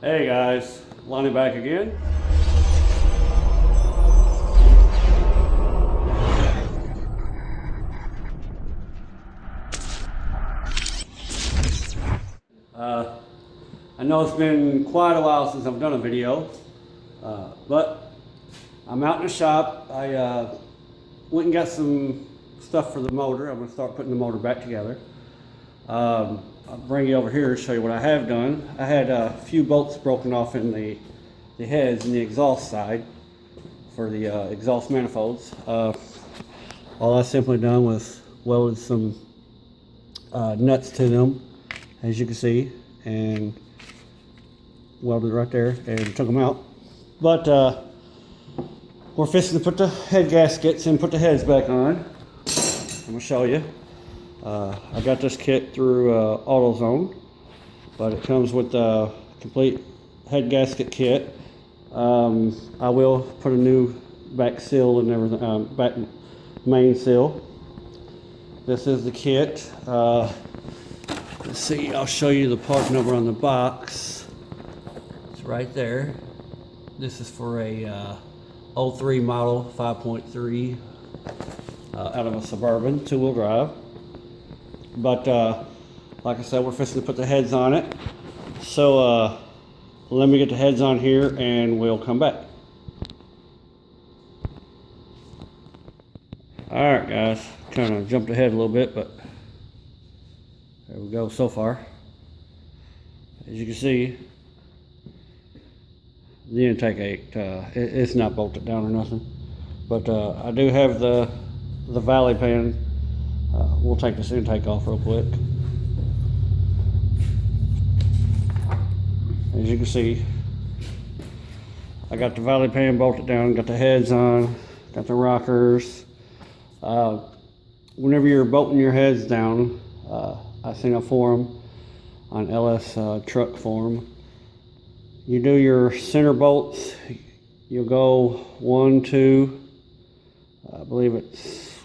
Hey guys, Lonnie back again. I know it's been quite a while since I've done a video, but I'm out in the shop. I went and got some stuff for the motor. I'm going to start putting the motor back together. I'll bring you over here to show you what I have done. I had a few bolts broken off in the heads and the exhaust side for the exhaust manifolds. All I simply done was welded some nuts to them, as you can see, and welded right there and took them out. But we're fixing to put the head gaskets and put the heads back on. I'm going to show you. I got this kit through AutoZone, but it comes with a complete head gasket kit. I will put a new back seal and everything, back main seal. This is the kit. Let's see, I'll show you the part number on the box. It's right there. This is for a 03 model 5.3 out of a Suburban two-wheel drive. But like I said, we're fixing to put the heads on it. So let me get the heads on here and we'll come back. Alright guys, kind of jumped ahead a little bit, but there we go so far. As you can see, the intake ain't, it's not bolted down or nothing. But I do have the valley pan. We'll take this intake off real quick. As you can see, I got the valley pan bolted down, got the heads on, got the rockers. Whenever you're bolting your heads down, I seen a forum on LS truck forum. You do your center bolts, you'll go 1, 2, I believe it's,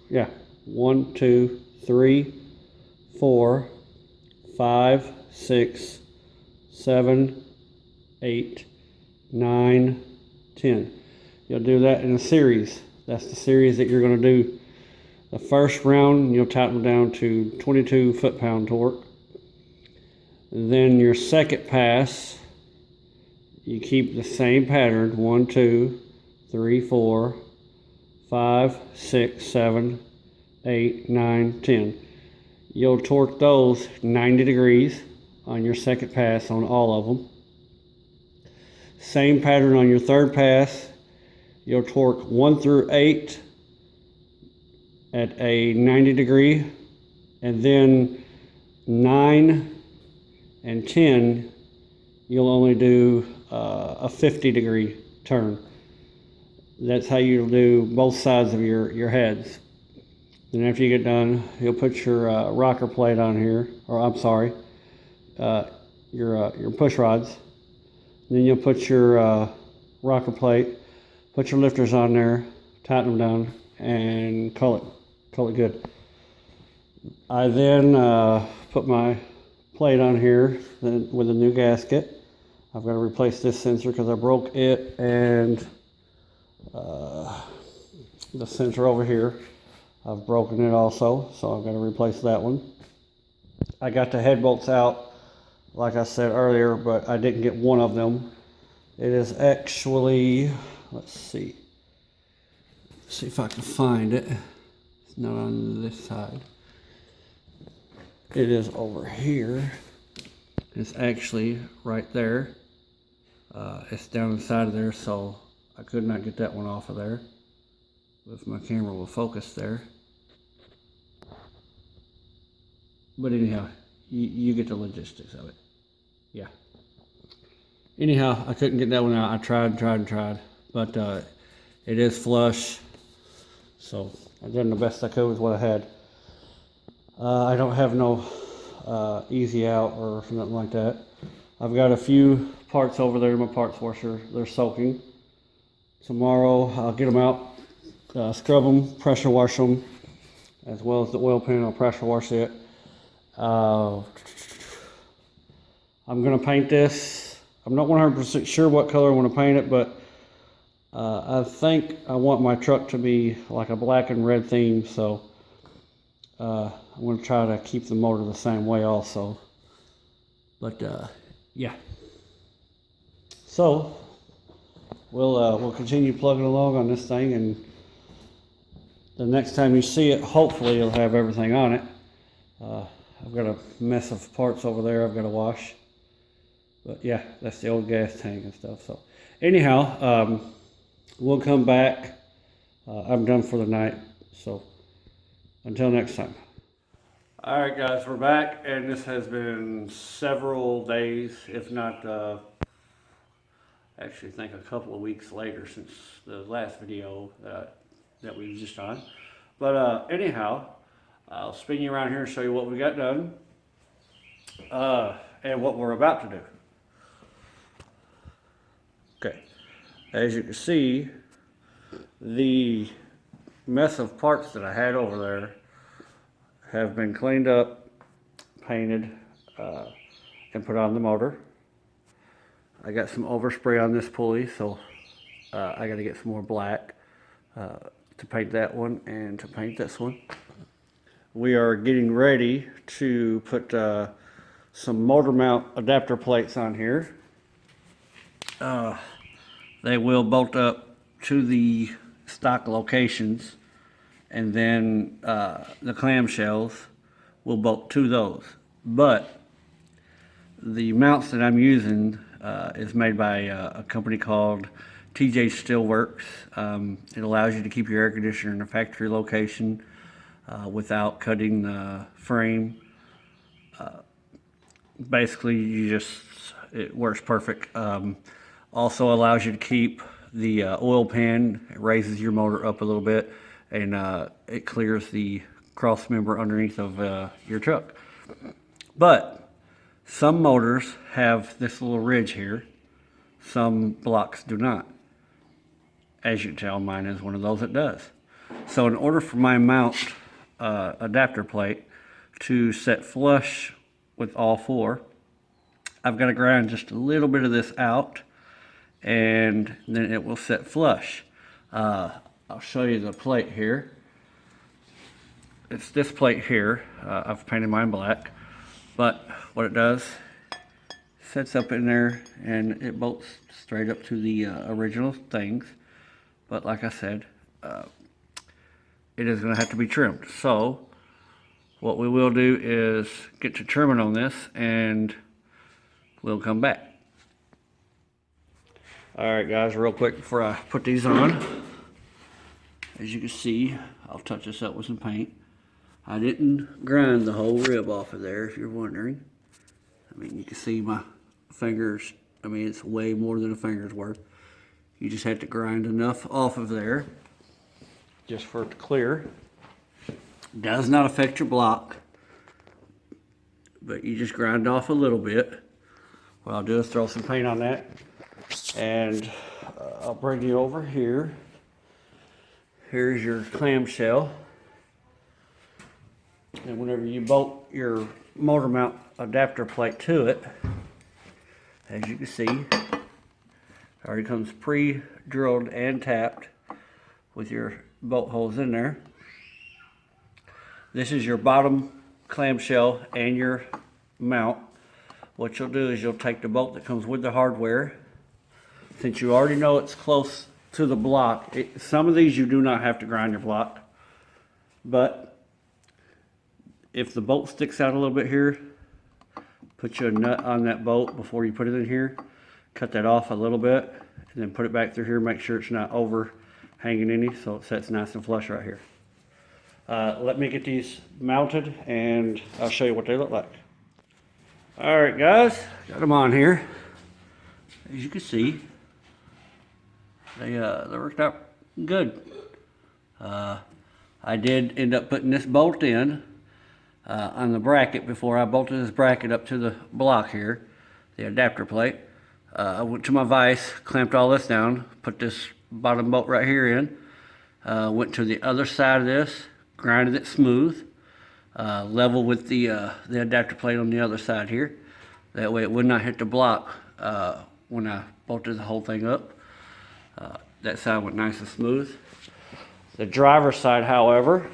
yeah, 1, 2, 3, 4, 5, 6, 7, 8, 9, 10. You'll do that in a series. That's the series that you're going to do. The first round, you'll tighten them down to 22 foot-pound torque. Then your second pass, you keep the same pattern, 1, 2, 3, 4, 5, 6, 7, 8, 9, 10. You'll torque those 90 degrees on your second pass on all of them. Same pattern on your third pass. You'll torque 1 through 8 at a 90 degree, and then 9 and 10 you'll only do a 50 degree turn. That's how you'll do both sides of your heads. Then after you get done, you'll put your rocker plate on here, or I'm sorry, your push rods. Then you'll put your rocker plate, put your lifters on there, tighten them down, and call it good. I then put my plate on here with a new gasket. I've got to replace this sensor because I broke it, and the sensor over here, I've broken it also, so I've got to replace that one. I got the head bolts out, like I said earlier, but I didn't get one of them. It is actually, let's see if I can find it. It's not on this side. It is over here. It's actually right there. It's down the side of there, so I could not get that one off of there. If my camera will focus there. But anyhow, you get the logistics of it. Yeah. Anyhow, I couldn't get that one out. I tried, but it is flush. So I've done the best I could with what I had. I don't have no easy out or nothing like that. I've got a few parts over there in my parts washer. They're soaking. Tomorrow I'll get them out, scrub them, pressure wash them, as well as the oil pan. I'll pressure wash it. I'm gonna paint this I'm not 100% sure what color I want to paint it, but I think I want my truck to be like a black and red theme, so I'm going to try to keep the motor the same way also. But yeah. So we'll continue plugging along on this thing, and the next time you see it, hopefully it'll have everything on it. I've got a mess of parts over there I've got to wash. But yeah, that's the old gas tank and stuff. So anyhow, we'll come back. I'm done for the night. So until next time. All right, guys, we're back, and this has been several days, if not, actually, I think a couple of weeks later since the last video that we were just on. But anyhow, I'll spin you around here and show you what we got done and what we're about to do. Okay, as you can see, the mess of parts that I had over there have been cleaned up, painted, and put on the motor. I got some overspray on this pulley, so I got to get some more black to paint that one and to paint this one. We are getting ready to put some motor mount adapter plates on here. They will bolt up to the stock locations, and then the clamshells will bolt to those. But the mounts that I'm using is made by a company called TJ Steelworks. It allows you to keep your air conditioner in a factory location without cutting the frame. Basically, it works perfect. Also allows you to keep the oil pan. It raises your motor up a little bit, and it clears the cross member underneath of your truck. But some motors have this little ridge here. Some blocks do not. As you can tell, mine is one of those that does. So in order for my mount adapter plate to set flush with all four, I've got to grind just a little bit of this out, and then it will set flush. I'll show you the plate here. It's this plate here. I've painted mine black, but what it does, sets up in there and it bolts straight up to the original things. But like I said, it is going to have to be trimmed. So what we will do is get to trimming on this, and we'll come back. Alright guys, real quick before I put these on, as you can see, I'll touch this up with some paint. I didn't grind the whole rib off of there, if you're wondering. I mean, you can see my fingers. I mean, it's way more than a finger's worth. You just have to grind enough off of there just for it to clear. Does not affect your block, but you just grind off a little bit. What I'll do is throw some paint on that, and I'll bring you over here. Here's your clamshell, and whenever you bolt your motor mount adapter plate to it, as you can see, it already comes pre-drilled and tapped with your bolt holes in there. This is your bottom clamshell and your mount. What you'll do is you'll take the bolt that comes with the hardware. Since you already know it's close to the block, some of these you do not have to grind your block, but if the bolt sticks out a little bit here, put your nut on that bolt before you put it in here, cut that off a little bit, and then put it back through here. Make sure it's not overhanging any, so it sets nice and flush right here. Let me get these mounted and I'll show you what they look like. Alright guys, got them on here. As you can see, they worked out good. I did end up putting this bolt in on the bracket before I bolted this bracket up to the block here, the adapter plate. I went to my vise, clamped all this down, put this bottom bolt right here in, went to the other side of this, grinded it smooth, level with the adapter plate on the other side here. That way it would not hit the block when I bolted the whole thing up. That side went nice and smooth. The driver's side, however,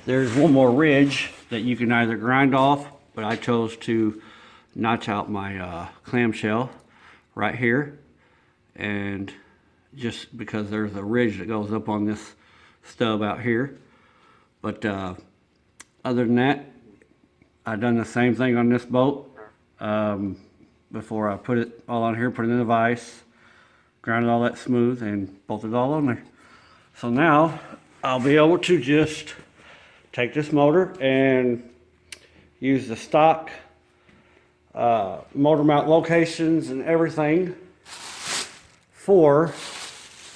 there's one more ridge that you can either grind off, but I chose to notch out my clamshell right here, and just because there's a ridge that goes up on this stub out here. But other than that, I've done the same thing on this boat. Before I put it all on here, put it in the vise, grounded all that smooth, and bolted it all on there. So now I'll be able to just take this motor and use the stock motor mount locations and everything for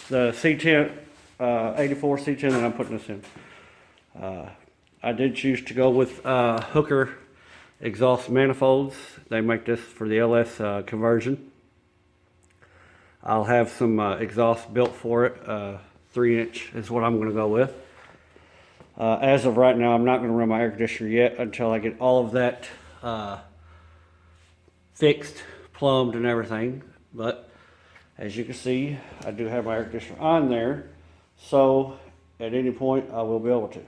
the C10, 84 C10 that I'm putting this in. I did choose to go with Hooker exhaust manifolds. They make this for the LS conversion. I'll have some exhaust built for it. 3-inch is what I'm going to go with. As of right now, I'm not going to run my air conditioner yet until I get all of that fixed, plumbed, and everything. But as you can see, I do have my air conditioner on there, so at any point I will be able to.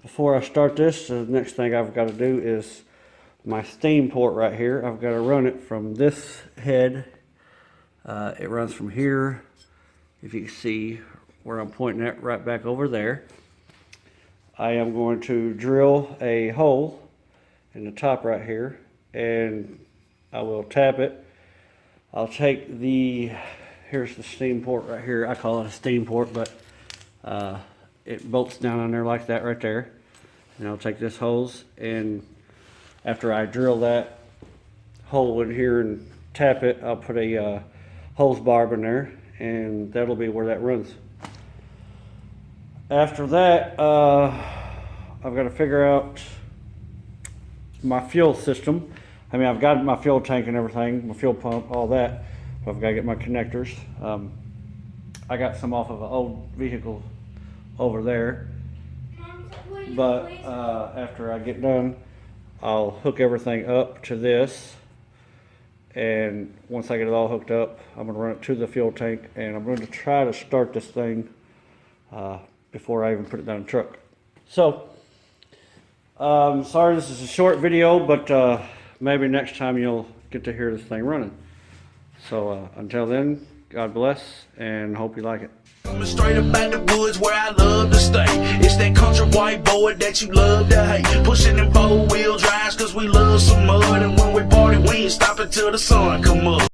Before I start this, the next thing I've got to do is my steam port right here. I've got to run it from this head. It runs from here, if you can see where I'm pointing at, right back over there. I am going to drill a hole in the top right here, and I will tap it. I'll take here's the steam port right here. I call it a steam port, but it bolts down on there like that right there. And I'll take this hose, and after I drill that hole in here and tap it, I'll put a hose barb in there, and that'll be where that runs. After that, I've got to figure out my fuel system. I mean, I've got my fuel tank and everything, my fuel pump, all that, but I've got to get my connectors. I got some off of an old vehicle over there, but after I get done, I'll hook everything up to this, and once I get it all hooked up, I'm going to run it to the fuel tank, and I'm going to try to start this thing before I even put it down the truck. So, sorry this is a short video, but maybe next time you'll get to hear this thing running. So until then, God bless, and hope you like it. Coming straight up out the woods where I love to stay. It's that country white boy that you love to hate. Pushing them 4-wheel drives cause we love some mud. And when we party, we ain't stopping till the sun come up.